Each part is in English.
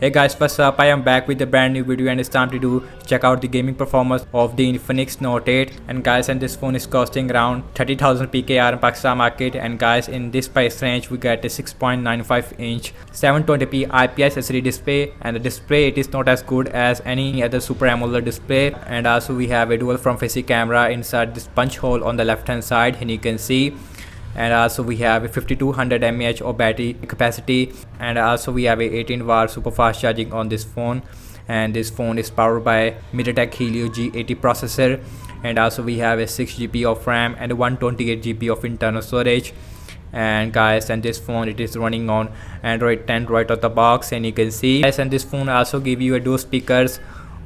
Hey guys, what's up? I am back with a brand new video and it's time to check out the gaming performance of the Infinix Note 8. And guys, and this phone is costing around 30,000 PKR in Pakistan market. And guys, in this price range we get a 6.95 inch 720p IPS LCD display, and the display it is not as good as any other Super AMOLED display. And also we have a dual front facing camera inside this punch hole on the left hand side, and you can see. And also we have a 5200 mAh of battery capacity, and also we have a 18-watt super fast charging on this phone. And this phone is powered by MediaTek Helio G80 processor, and also we have a 6GB of RAM and a 128GB of internal storage. And guys, and this phone it is running on Android 10 right out the box, and you can see guys, and this phone also give you a dual speakers.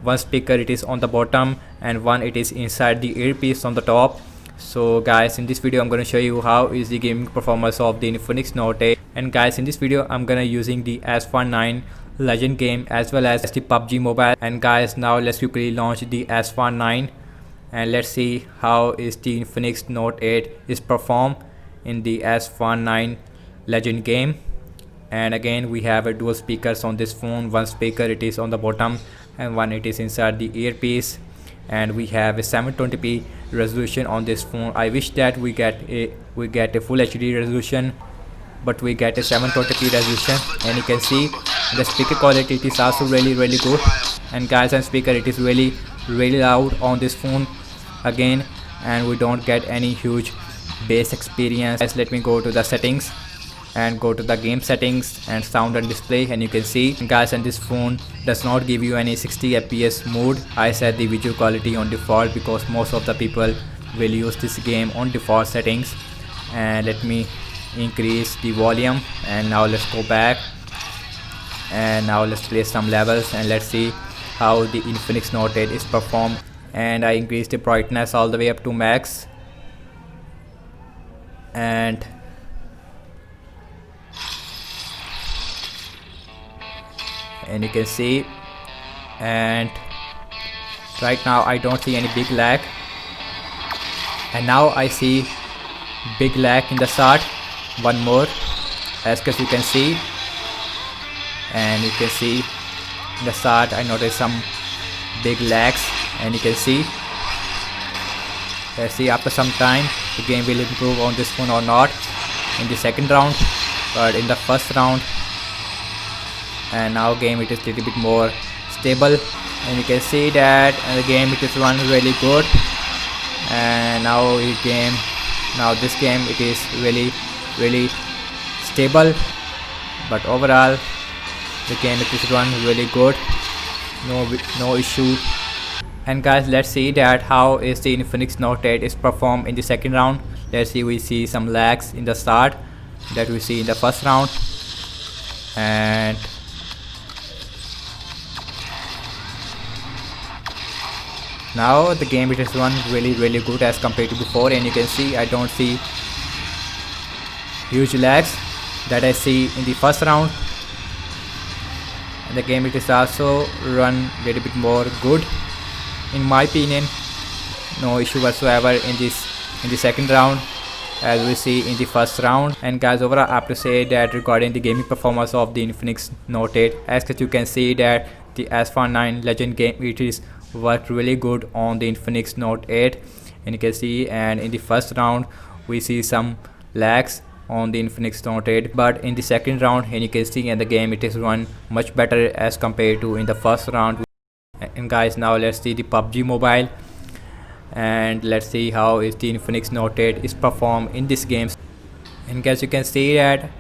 One speaker it is on the bottom and one it is inside the earpiece on the top. So guys, in this video I'm going to show you how is the gaming performance of the Infinix Note 8. And guys, in this video I'm gonna using the S19 Legend game as well as the PUBG Mobile. And guys, now let's quickly launch the S19 and let's see how is the Infinix Note 8 is perform in the S19 Legend game. And again we have a dual speakers on this phone. One speaker it is on the bottom and one it is inside the earpiece. And we have a 720p resolution on this phone. I wish that we get a full HD resolution, but we get a 720p resolution. And you can see the speaker quality it is also really good. And guys, and speaker it is really loud on this phone again, and we don't get any huge bass experience. Guys, let me go to the settings and go to the game settings and sound and display, and you can see guys, and this phone does not give you any 60 fps mode. I set the visual quality on default because most of the people will use this game on default settings. And let me increase the volume, and now let's go back and now let's play some levels and let's see how the Infinix Note 8 is performed. And I increased the brightness all the way up to max, and you can see, and right now I don't see any big lag, and now I see big lag in the start. One more, as you can see, and you can see in the start I noticed some big lags, and you can see. Let's see after some time the game will improve on this phone or not in the second round, but in the first round. And now game it is little bit more stable, and you can see that the game it is run really good. And now this game it is really stable, but overall the game it is run really good, no issue. And guys, let's see that how is the Infinix Note 8 is performed in the second round. Let's see, we see some lags in the start that we see in the first round, and now the game it is run really good as compared to before. And you can see I don't see huge lags that I see in the first round, and the game it is also run little bit more good in my opinion. No issue whatsoever in the second round as we see in the first round. And guys, overall I have to say that regarding the gaming performance of the Infinix Note 8, as you can see that the S19 Legend game it is worked really good on the Infinix Note 8, and you can see. And in the first round we see some lags on the Infinix Note 8, but in the second round, and you can see, and the game it is run much better as compared to in the first round. And guys, now let's see the PUBG Mobile, and let's see how is the Infinix Note 8 is performed in this game. And guys, you can see that,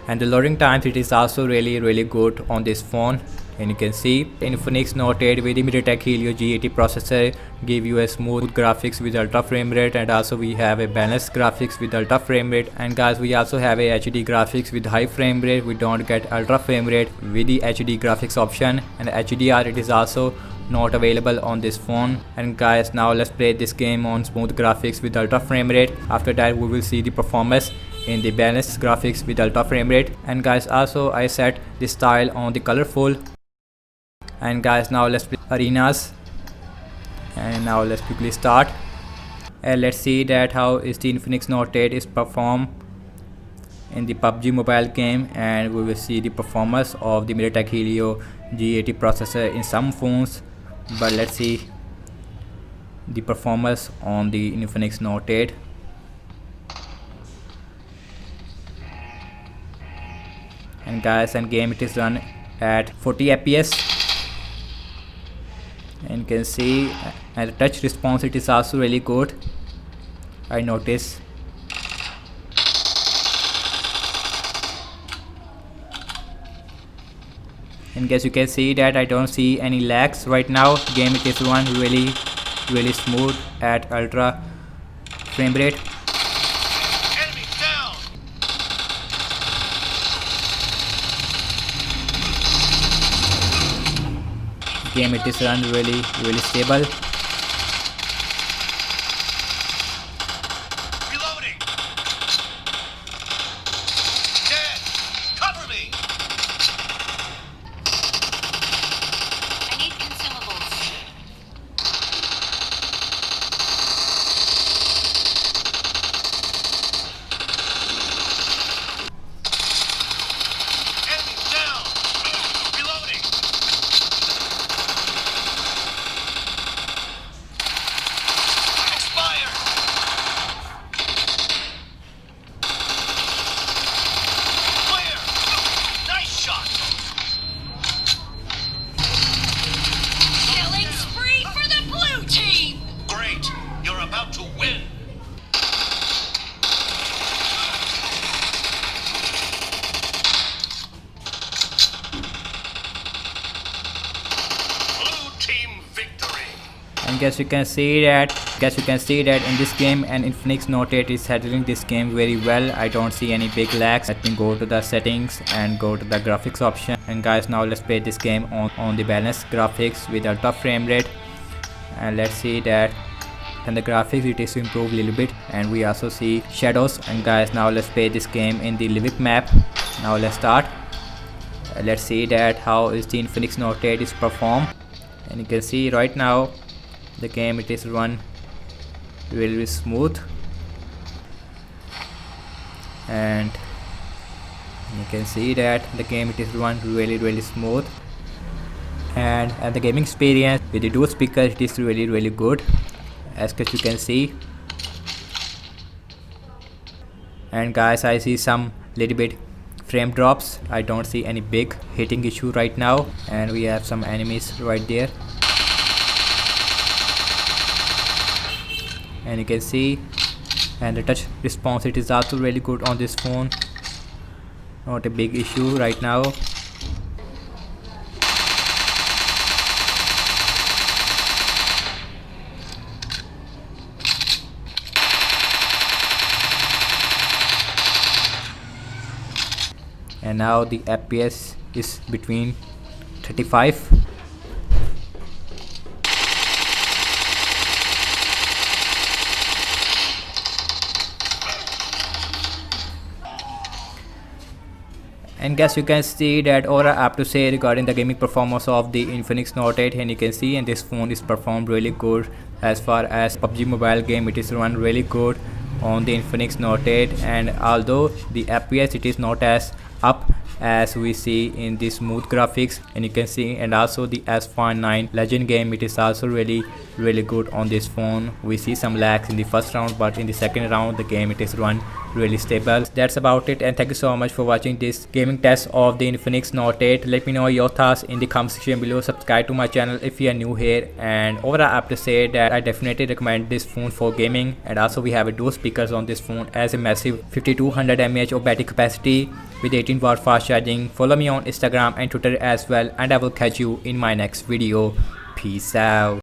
and the loading times it is also really good on this phone. And you can see Infinix Note 8 with the MediaTek Helio G80 processor give you a smooth graphics with ultra frame rate, and also we have a balanced graphics with ultra frame rate. And guys, we also have a HD graphics with high frame rate. We don't get ultra frame rate with the HD graphics option, and HDR it is also not available on this phone. And guys, now let's play this game on smooth graphics with ultra frame rate. After that we will see the performance in the balanced graphics with ultra frame rate. And guys, also I set the style on the colorful. And guys, now let's play arenas, and now let's quickly start, and let's see that how is the Infinix Note 8 is performed in the PUBG Mobile game, and we will see the performance of the MediaTek Helio G80 processor in some phones. But let's see the performance on the Infinix Note 8. And guys, and game it is run at 40 fps, and you can see and the touch response it is also really good, I notice. And guys, you can see that I don't see any lags right now. Game it is run really smooth at ultra frame rate. Game it is run really stable. Reloading. Dead. Cover me. I need consumables. Enemy down. Reloading. Expired. Clear. Nice shot. Killing spree for the blue team! Great. You're about to win. Blue team victory. And guess you can see that in this game, and Infinix Note 8 is handling this game very well. I don't see any big lags. Let me go to the settings and go to the graphics option. And guys, now let's play this game on the balanced graphics with ultra frame rate, and let's see that. And the graphics it is improved a little bit, and we also see shadows. And guys, now let's play this game in the Livik map. Now let's start. Let's see that how is the Infinix Note 8 is perform. And you can see right now the game it is run really smooth, and you can see that the game it is run really smooth, and the gaming experience with the dual speaker it is really good, as you can see. And guys, I see some little bit frame drops. I don't see any big hitting issue right now, and we have some enemies right there. And you can see, and the touch response it is also really good on this phone, not a big issue right now. And now the FPS is between 35. And guys, you can see that all I have to say regarding the gaming performance of the Infinix Note 8. And you can see, and this phone is performed really good as far as PUBG Mobile game. It is run really good on the Infinix Note 8, and although the FPS it is not as up as we see in the smooth graphics, and you can see, and also the S9 Legend game it is also really good on this phone. We see some lags in the first round, but in the second round the game it is run really stable. That's about it, and thank you so much for watching this gaming test of the Infinix Note 8. Let me know your thoughts in the comment section below. Subscribe to my channel if you are new here, and overall I have to say that I definitely recommend this phone for gaming. And also we have a dual speakers on this phone, as a massive 5200 mAh of battery capacity with 18-watt fast charging. Follow me on Instagram and Twitter as well, and I will catch you in my next video. Peace out.